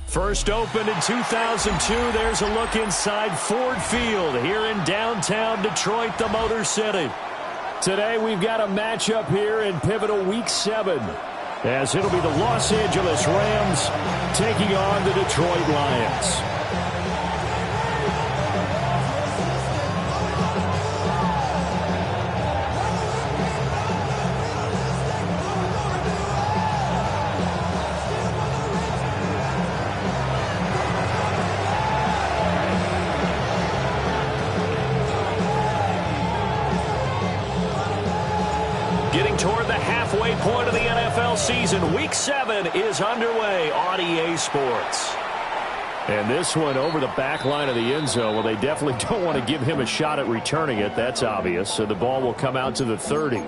First opened in 2002, there's a look inside Ford Field here in downtown Detroit, the Motor City. Today we've got a matchup here in pivotal Week 7, as it'll be the Los Angeles Rams taking on the Detroit Lions. Getting toward the halfway point of the NFL season, Week 7 is underway on EA Sports. And this one over the back line of the end zone. Well, they definitely don't want to give him a shot at returning it. That's obvious. So the ball will come out to the 30.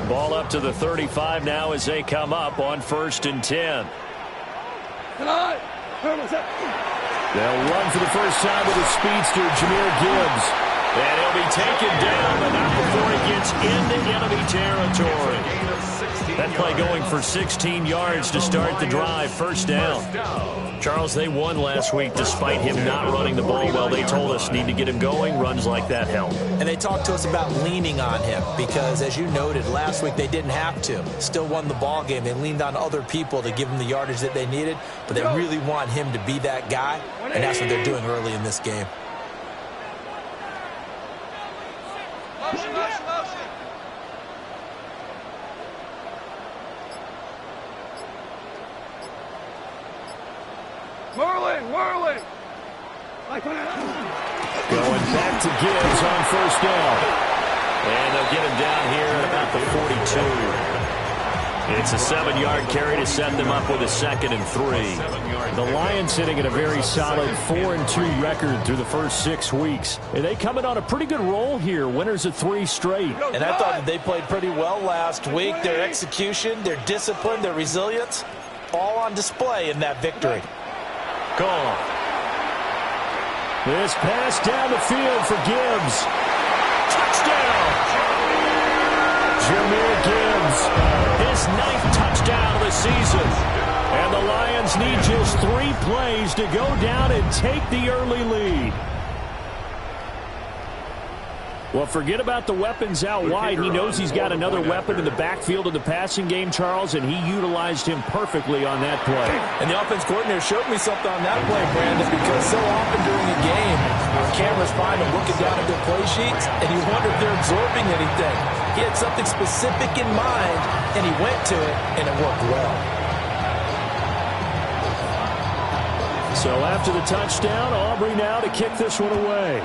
Ball up to the 35 now as they come up on 1st and 10. They'll run for the first time with a speedster, Jahmyr Gibbs. And he'll be taken down, but not before he gets into enemy territory. That play going for 16 yards to start the drive. First down. Charles, they won last week despite him not running the ball well. They told us need to get him going. Runs like that help. And they talked to us about leaning on him because, as you noted, last week they didn't have to. Still won the ball game. They leaned on other people to give them the yardage that they needed, but they really want him to be that guy, and that's what they're doing early in this game. Whirling. Going back to Gibbs on first down. And they'll get him down here at about the 42. It's a 7-yard carry to set them up with a 2nd and 3. The Lions sitting at a very solid 4-2 record through the first 6 weeks. And they come in on a pretty good roll here. Winners of 3 straight. And I thought that they played pretty well last week. Their execution, their discipline, their resilience, all on display in that victory. Gone. This pass down the field for Gibbs. Touchdown! Jahmyr Gibbs, his 9th touchdown of the season. And the Lions need just 3 plays to go down and take the early lead. Well, forget about the weapons out wide. He knows he's got another weapon in the backfield of the passing game, Charles, and he utilized him perfectly on that play. And the offense coordinator showed me something on that play, Brandon, because so often during a game, cameras find him looking down at their play sheets, and you wonder if they're absorbing anything. He had something specific in mind, and he went to it, and it worked well. So after the touchdown, Aubrey now to kick this one away.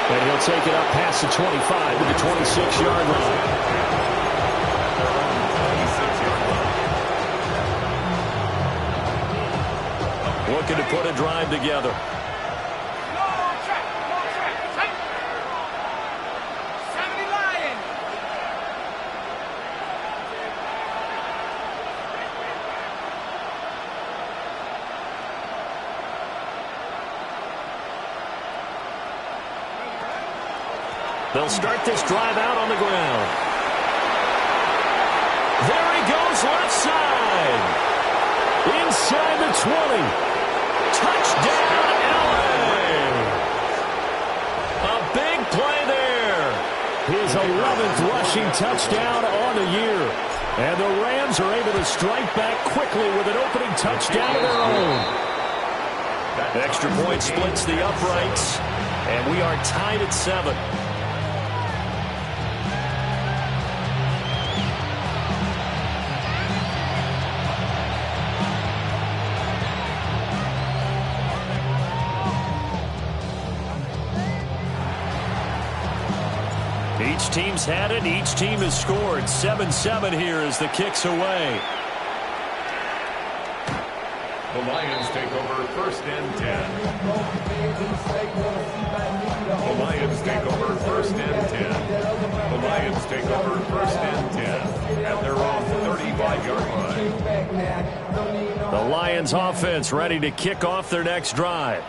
And he'll take it up past the 25 to the 26-yard line. Looking to put a drive together. They'll start this drive out on the ground. There he goes left side. Inside the 20. Touchdown, LA. A big play there. His 11th rushing touchdown on the year. And the Rams are able to strike back quickly with an opening touchdown of their own. Extra point splits the uprights. And we are tied at 7. Each team's had it. Each team has scored. 7-7 here as the kick's away. The Lions take over 1st and 10. The Lions take over 1st and 10. The Lions take over 1st and 10 at their own 35-yard line. The Lions offense ready to kick off their next drive.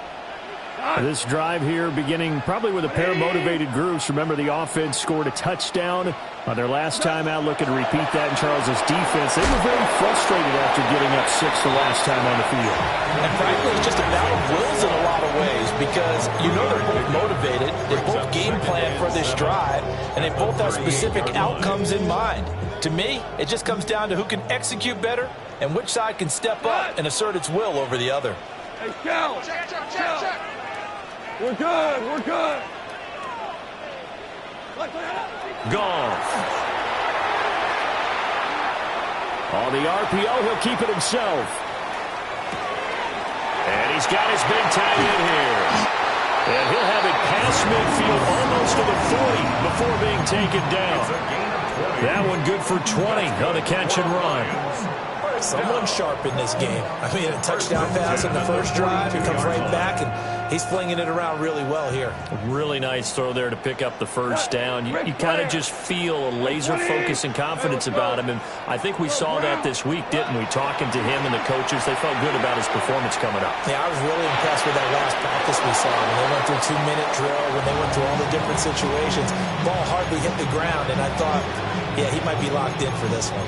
This drive here beginning probably with a pair of motivated groups. Remember, the offense scored a touchdown on their last time out, looking to repeat that in Charles's defense. They were very frustrated after getting up 6 the last time on the field. And frankly, it's just a battle of wills in a lot of ways because you know they're both motivated. They both game plan for this drive, and they both have specific outcomes in mind. To me, it just comes down to who can execute better and which side can step up and assert its will over the other. Hey, Cal! Check. We're good. Goff. On the RPO, he'll keep it himself. And he's got his big tight end here. And he'll have it past midfield almost to the 40 before being taken down. That one good for 20 on the catch and run. Someone sharp in this game. I mean, a touchdown pass in the first drive. He comes right back, and he's flinging it around really well here. A really nice throw there to pick up the first down. You kind of just feel a laser focus and confidence about him, and I think we saw that this week, didn't we? Talking to him and the coaches, they felt good about his performance coming up. Yeah, I was really impressed with that last practice we saw. When they went through 2-minute drill, when they went through all the different situations, ball hardly hit the ground, and I thought, yeah, he might be locked in for this one.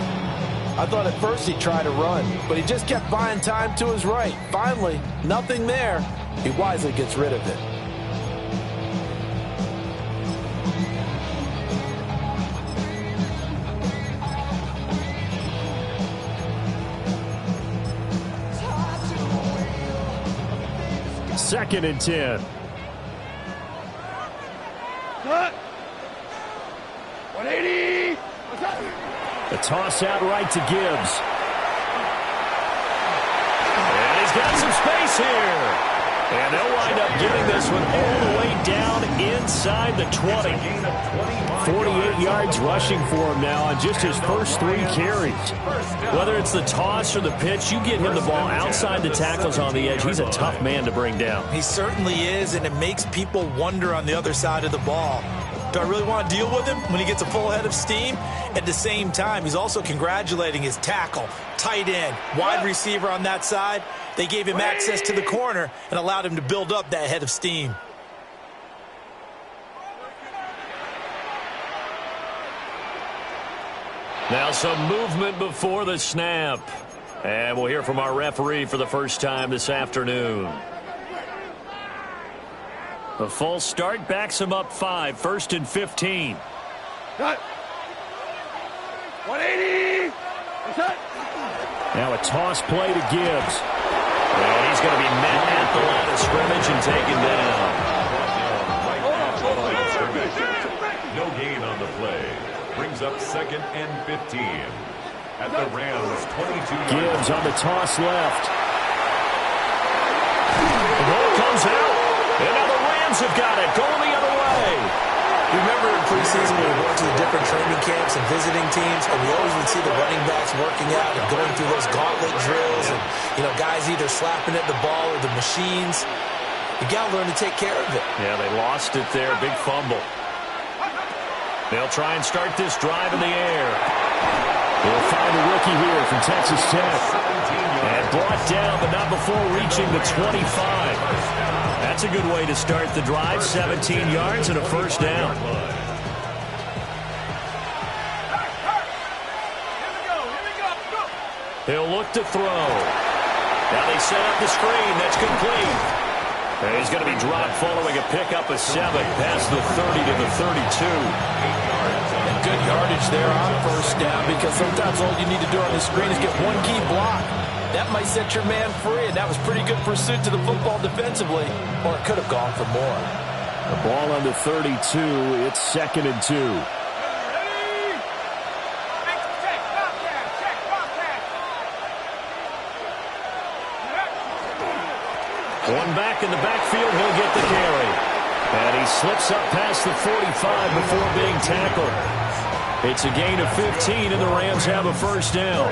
I thought at first he'd try to run, but he just kept buying time to his right. Finally, nothing there. He wisely gets rid of it. Second and 10. Cut! 180! The toss out right to Gibbs. And he's got some space here. And they'll wind up giving this one all the way down inside the 20. 48 yards rushing for him now on just his first 3 carries. Whether it's the toss or the pitch, you get him the ball outside the tackles on the edge. He's a tough man to bring down. He certainly is, and it makes people wonder on the other side of the ball. Do I really want to deal with him when he gets a full head of steam? At the same time, he's also congratulating his tackle, tight end, wide receiver on that side. They gave him access to the corner and allowed him to build up that head of steam. Now some movement before the snap. And we'll hear from our referee for the first time this afternoon. The full start backs him up 5, 1st and 15. Cut! 180! Cut! Now a toss play to Gibbs. And he's going to be met at the line of scrimmage and taken down. No gain on the play. Brings up 2nd and 15. At the Rams' 22-yard line. Gibbs on the toss left. The ball comes out. And now the Rams have got it, going the other way. You remember in preseason we were going to the different training camps and visiting teams, and we always would see the running backs working out and going through those gauntlet drills, and guys either slapping at the ball or the machines. You got to learn to take care of it. Yeah, they lost it there, big fumble. They'll try and start this drive in the air. They'll find a rookie here from Texas Tech. And brought down, but not before reaching the 25. That's a good way to start the drive. 17 yards and a first down. He'll look to throw. Now they set up the screen. That's complete. And he's going to be dropped following a pickup of 7 past the 30 to the 32. And good yardage there on first down, because sometimes all you need to do on the screen is get one key block. That might set your man free, and that was pretty good pursuit to the football defensively, or it could have gone for more. The ball on the 32. It's 2nd and 2. One back in the backfield, he'll get the carry. And he slips up past the 45 before being tackled. It's a gain of 15, and the Rams have a first down.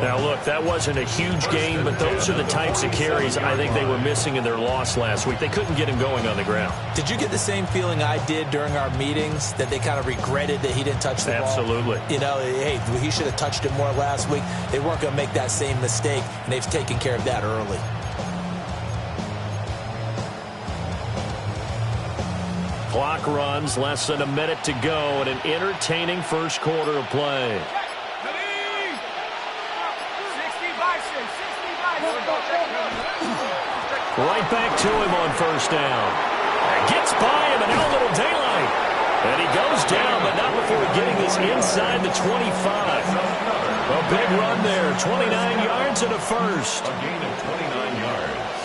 Now, look, that wasn't a huge gain, but those are the types of carries I think they were missing in their loss last week. They couldn't get him going on the ground. Did you get the same feeling I did during our meetings, that they kind of regretted that he didn't touch the ball? Absolutely. You know, hey, he should have touched it more last week. They weren't going to make that same mistake, and they've taken care of that early. Clock runs, less than a minute to go, and an entertaining first quarter of play. Right back to him on first down. Gets by him, and now a little daylight. And he goes down, but not before getting this inside the 25. A big run there, 29 yards and a first. A gain of 29 yards.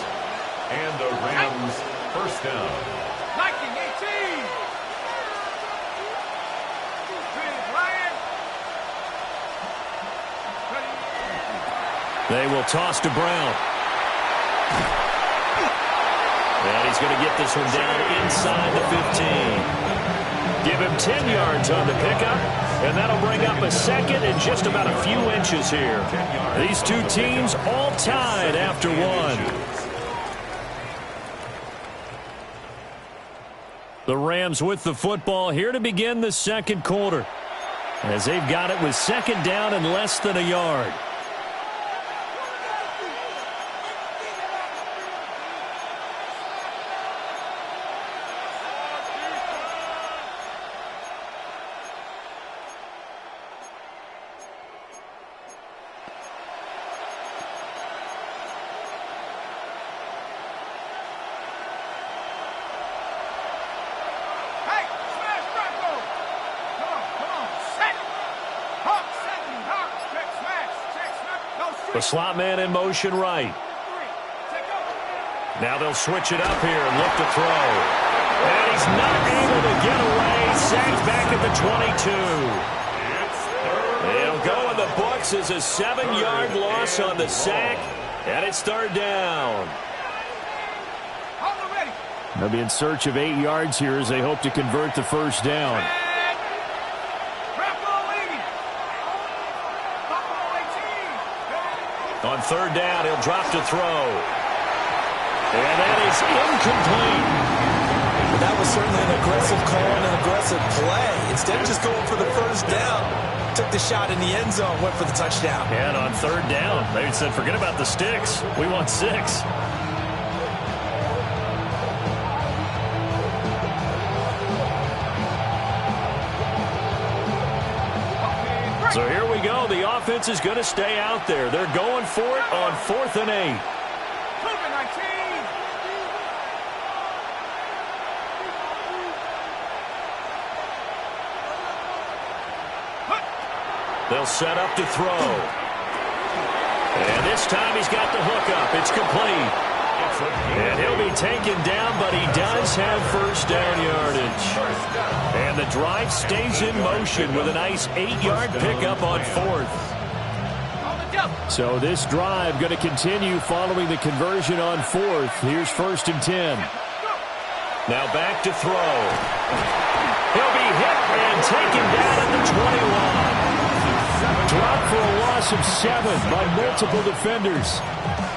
And the Rams first down. They will toss to Brown. And he's going to get this one down inside the 15. Give him 10 yards on the pickup, and that'll bring up a second and just about a few inches here. These two teams all tied after one. The Rams with the football here to begin the second quarter, as they've got it with second down and less than a yard. The slot man in motion right. Now they'll switch it up here and look to throw. And he's not able to get away. Sacked back at the 22. He'll go in the books as a 7-yard loss on the sack. And it's third down. They'll be in search of 8 yards here as they hope to convert the first down. On third down, he'll drop to throw. And that is incomplete. That was certainly an aggressive call and an aggressive play. Instead of just going for the first down, took the shot in the end zone, went for the touchdown. And on third down, they said, forget about the sticks. We want 6. So here we go. The offense is going to stay out there. They're going for it on 4th and 8. They'll set up to throw. And this time he's got the hook up. It's complete. And he'll be taken down, but he does have first down yardage. And the drive stays in motion with a nice 8-yard pickup on 4th. So this drive going to continue following the conversion on 4th. Here's 1st and 10. Now back to throw. He'll be hit and taken down at the 21. Dropped for a loss of 7 by multiple defenders.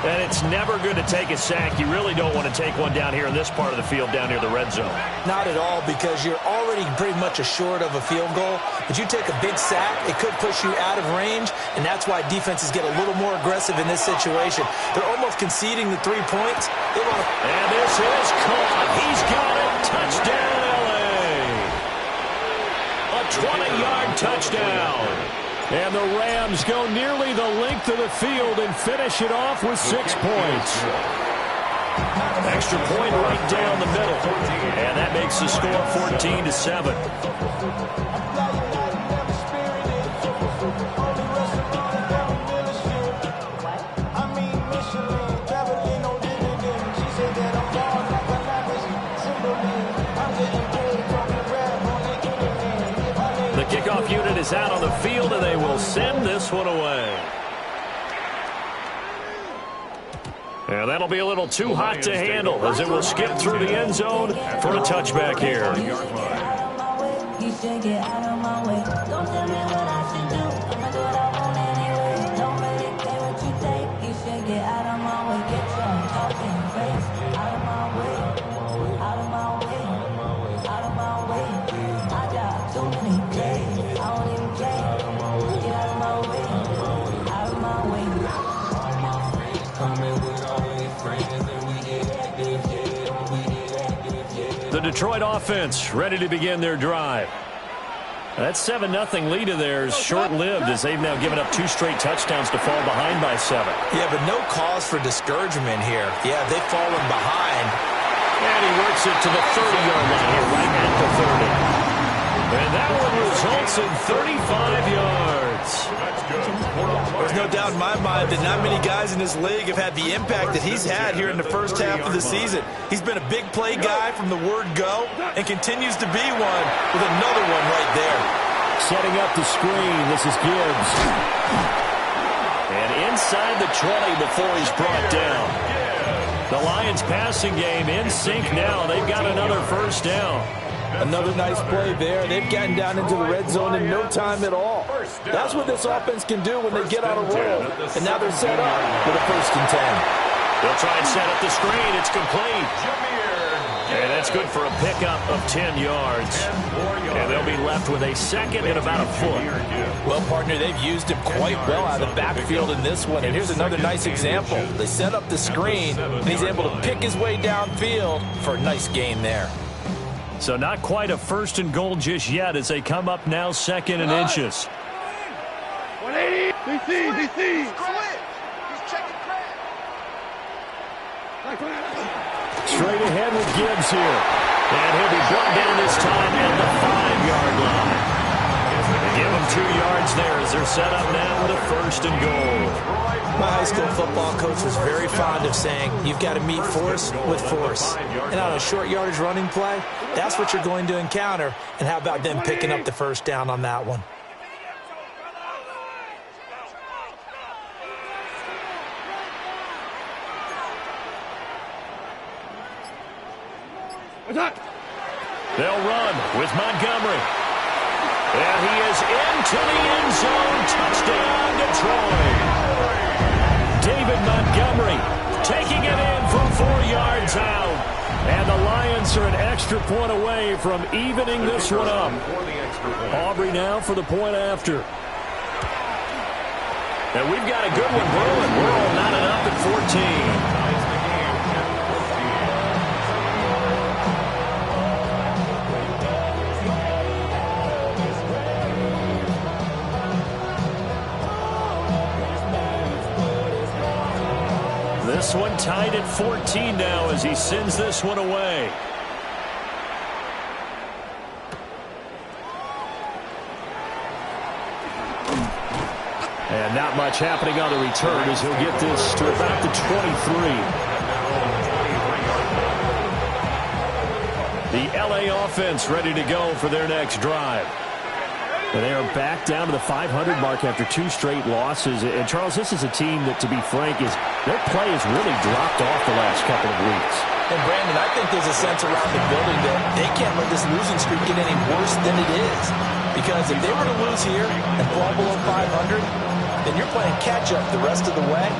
And it's never good to take a sack. You really don't want to take one down here in this part of the field, down near the red zone. Not at all, because you're already pretty much assured of a field goal. But you take a big sack, it could push you out of range, and that's why defenses get a little more aggressive in this situation. They're almost conceding the 3 points. They want to... And this is caught. He's got it. Touchdown, L.A. A 20-yard touchdown. And the Rams go nearly the length of the field and finish it off with 6 points. Extra point right down the middle. And that makes the score 14-7. The kickoff unit is out on the field, and they will send this one away. And that'll be a little too hot to handle as it will skip through the end zone for a touchback here. should get out of my way. Don't tell me what I should do. I'ma do what I want anyway. Don't really care what you think. You should get out of my way. Get your talking face out of my way. Out of my way. Out of my way. I got too many days. I don't even care. Get out of my way. Out of my way. The Detroit offense ready to begin their drive. That 7-0 lead of theirs short-lived as they've now given up 2 straight touchdowns to fall behind by 7. Yeah, but no cause for discouragement here. Yeah, they've fallen behind. And he works it to the 30-yard line here, right at the 30. And that one results in 35 yards. There's no doubt in my mind that not many guys in this league have had the impact that he's had here in the first half of the season. He's been a big play guy from the word go and continues to be one with another one right there. Setting up the screen, this is Gibbs. And inside the 20 before he's brought down. The Lions passing game in sync now. They've got another first down. Another nice play there. They've gotten down into the red zone in no time at all. That's what this offense can do when they get on a roll. And now they're set up with a 1st and 10. They'll try and set up the screen. It's complete. And that's good for a pickup of 10 yards. And they'll be left with a second and about a foot. Well, partner, they've used him quite well out of the backfield in this one. And here's another nice example. They set up the screen, and he's able to pick his way downfield for a nice gain there. So not quite a 1st and goal just yet as they come up now 2nd and inches. 180. DC. Straight ahead with Gibbs here. And he'll be brought down this time at the 5-yard line. Give him 2 yards there as they're set up now with a 1st and goal. My high school football coach was very fond of saying, you've got to meet force with force. And on a short yardage running play, that's what you're going to encounter. And how about them picking up the 1st down on that one? They'll run with Montgomery. And he is into the end zone. Touchdown, Detroit. David Montgomery taking it in from 4 yards out. And the Lions are an extra point away from evening this one up. Aubrey now for the point after. And we've got a good one brewing. We're all knotted up at 14. This one tied at 14 now as he sends this one away. And not much happening on the return as he'll get this to about the 23. The LA offense ready to go for their next drive. And they are back down to the 500 mark after 2 straight losses. And, Charles, this is a team that, to be frank, their play has really dropped off the last couple of weeks. And, Brandon, I think there's a sense around the building that they can't let this losing streak get any worse than it is. Because if they were to lose here and fall below 500, then you're playing catch-up the rest of the way.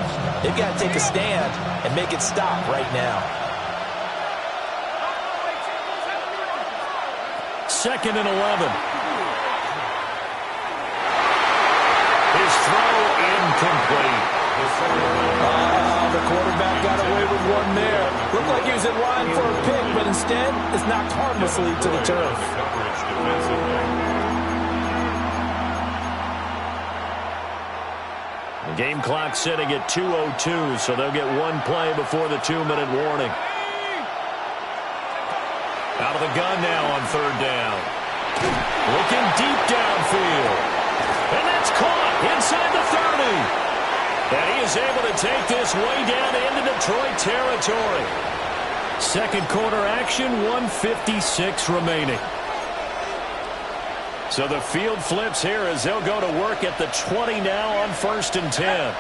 They've got to take a stand and make it stop right now. 2nd and 11. His throw incomplete. The quarterback got away with one there. Looked like he was in line for a pick, but instead it's knocked harmlessly to the turf. The game clock sitting at 2:02, so they'll get one play before the 2-minute warning. Out of the gun now on 3rd down. Looking deep downfield. And that's caught inside the 30. And he is able to take this way down into Detroit territory. 2nd quarter action, 1:56 remaining. So the field flips here as they'll go to work at the 20 now on 1st and 10.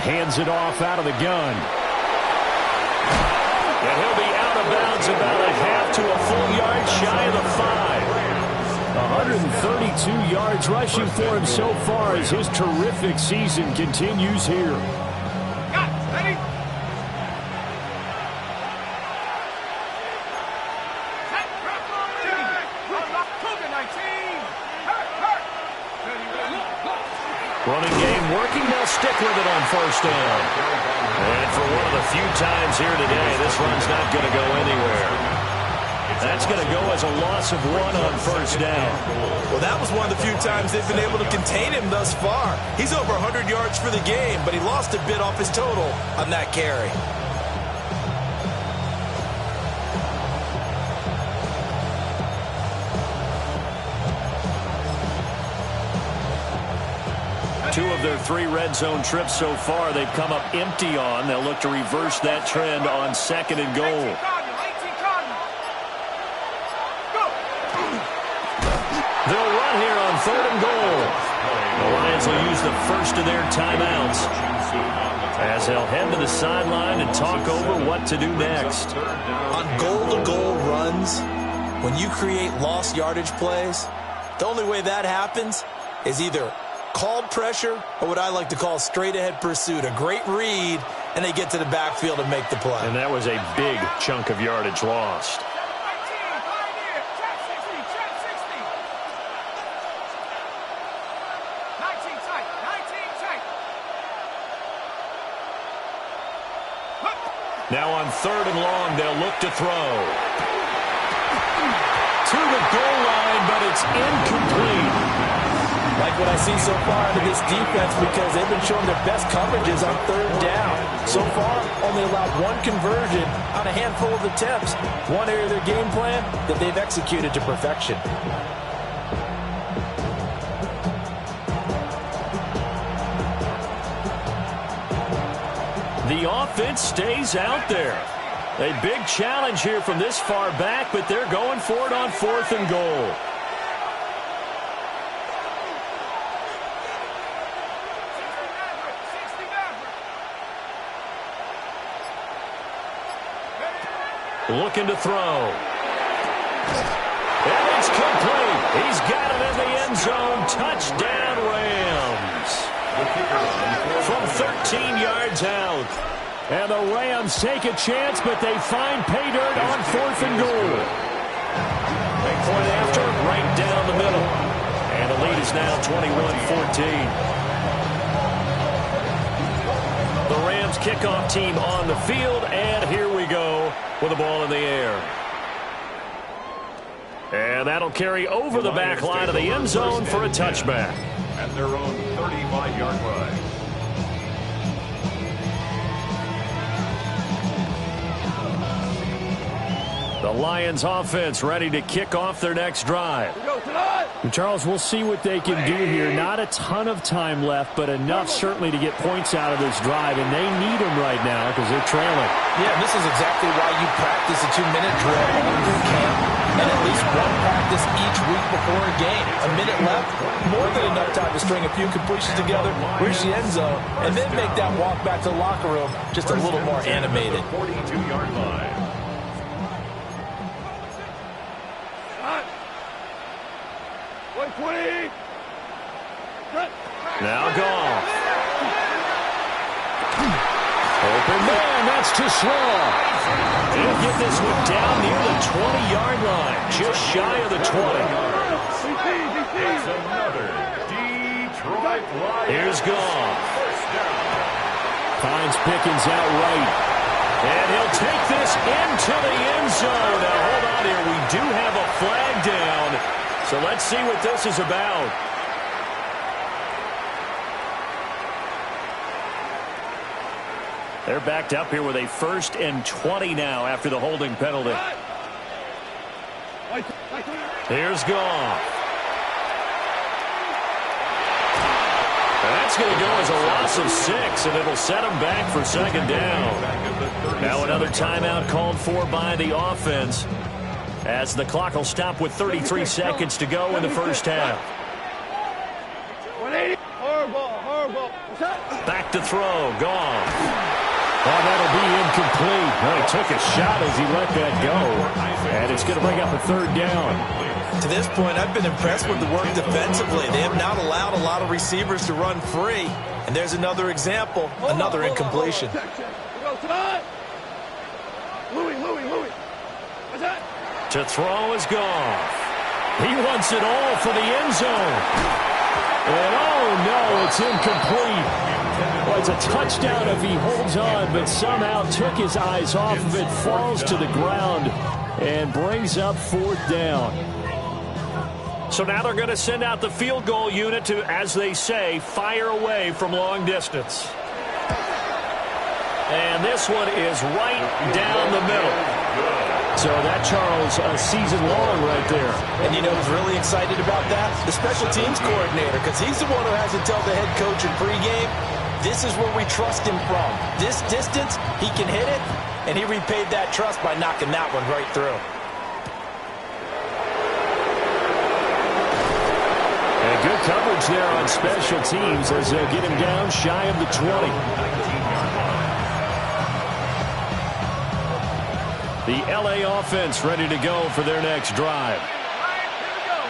Hands it off out of the gun. And he'll be out of bounds about a half to a full yard shy of the 5. 132 yards rushing for him so far as his terrific season continues here. Ready? Running game working. They'll stick with it on first down. And for one of the few times here today, this run's not going to go anywhere. That's going to go as a loss of 1 on first down. Well, that was one of the few times they've been able to contain him thus far. He's over 100 yards for the game, but he lost a bit off his total on that carry. Two of their 3 red zone trips so far they've come up empty on. They'll look to reverse that trend on 2nd and goal. They'll run here on 3rd and goal. The Lions will use the first of their timeouts as they'll head to the sideline and talk over what to do next. On goal-to-goal runs, when you create lost yardage plays, the only way that happens is either called pressure or what I like to call straight-ahead pursuit. A great read, and they get to the backfield and make the play. And that was a big chunk of yardage lost. Now on 3rd and long, they'll look to throw. To the goal line, but it's incomplete. Like what I see so far out of this defense because they've been showing their best coverages on 3rd down. So far, only allowed 1 conversion on a handful of attempts. One area of their game plan that they've executed to perfection. The offense stays out there. A big challenge here from this far back, but they're going for it on 4th and goal. Looking to throw. And it's complete. He's got it in the end zone. Touchdown, Rams. From 13 yards out. And the Rams take a chance, but they find pay dirt on 4th and goal. Big point after, right down the middle. And the lead is now 21-14. The Rams kickoff team on the field, and here we go with the ball in the air. And that'll carry over the back line of the end zone for a touchback. At their own 35-yard line. The Lions offense ready to kick off their next drive. Charles, we'll see what they can do here. Not a ton of time left, but enough certainly to get points out of this drive, and they need them right now because they're trailing. Yeah, this is exactly why you practice a 2-minute drill all through camp and at least one practice each week before a game. A minute left, more than enough time to string a few completions together, reach the end zone, and then make that walk back to the locker room just a little more animated. 42-yard line. Now Goff. Open man, that's too slow. He'll get this one down near the 20-yard line, just shy of the 20. That's another Detroit Lions. Here's Goff. Finds Pickens out right. And he'll take this into the end zone. Now hold on here, we do have a flag down. So let's see what this is about. They're backed up here with a 1st and 20 now after the holding penalty. Here's Goff. That's going to go as a loss of 6, and it'll set them back for 2nd down. Now another timeout called for by the offense, as the clock will stop with 33 seconds to go in the first half. Hard ball, hard. Back to throw. Gone. Oh, that'll be incomplete. Well, he took a shot as he let that go. And it's going to bring up a third down. To this point, I've been impressed with the work defensively. They have not allowed a lot of receivers to run free. And there's another example, another incompletion. To throw is Goff. He wants it all for the end zone. And oh no, it's incomplete. Well, it's a touchdown if he holds on, but somehow took his eyes off of it, falls to the ground, and brings up fourth down. So now they're going to send out the field goal unit to, as they say, fire away from long distance. And this one is right down the middle. So that, Charles, a season long right there. And you know who's really excited about that? The special teams coordinator, because he's the one who has to tell the head coach in pregame, this is where we trust him from. This distance, he can hit it, and he repaid that trust by knocking that one right through. And good coverage there on special teams as they'll get him down shy of the 20. The LA offense ready to go for their next drive.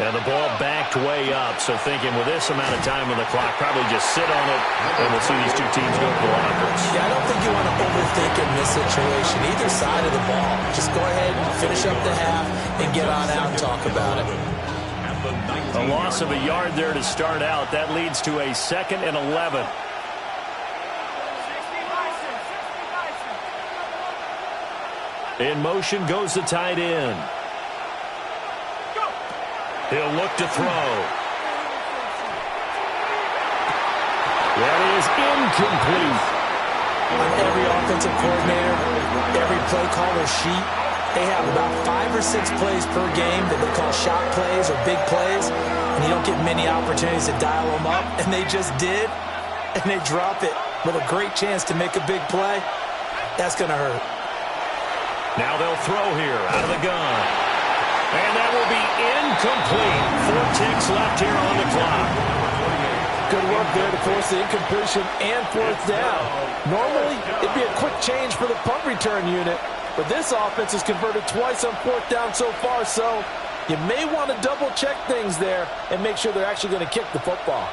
And the ball backed way up, so thinking with this amount of time on the clock, probably just sit on it, and we'll see these two teams go for offense. Yeah, I don't think you want to overthink in this situation, either side of the ball. Just go ahead and finish up the half and get on out and talk about it. A loss of a yard there to start out. That leads to a 2nd and 11. In motion goes the tight end. He'll look to throw. That is incomplete. On every offensive coordinator, every play caller sheet, they have about 5 or 6 plays per game that they call shot plays or big plays, and you don't get many opportunities to dial them up, and they just did, and they drop it with a great chance to make a big play. That's going to hurt. Now they'll throw here out of the gun. And that will be incomplete. 4 ticks left here on the clock. Good work there to force the incompletion and fourth down. Normally, it'd be a quick change for the punt return unit, but this offense has converted twice on fourth down so far, so you may want to double-check things there and make sure they're actually going to kick the football.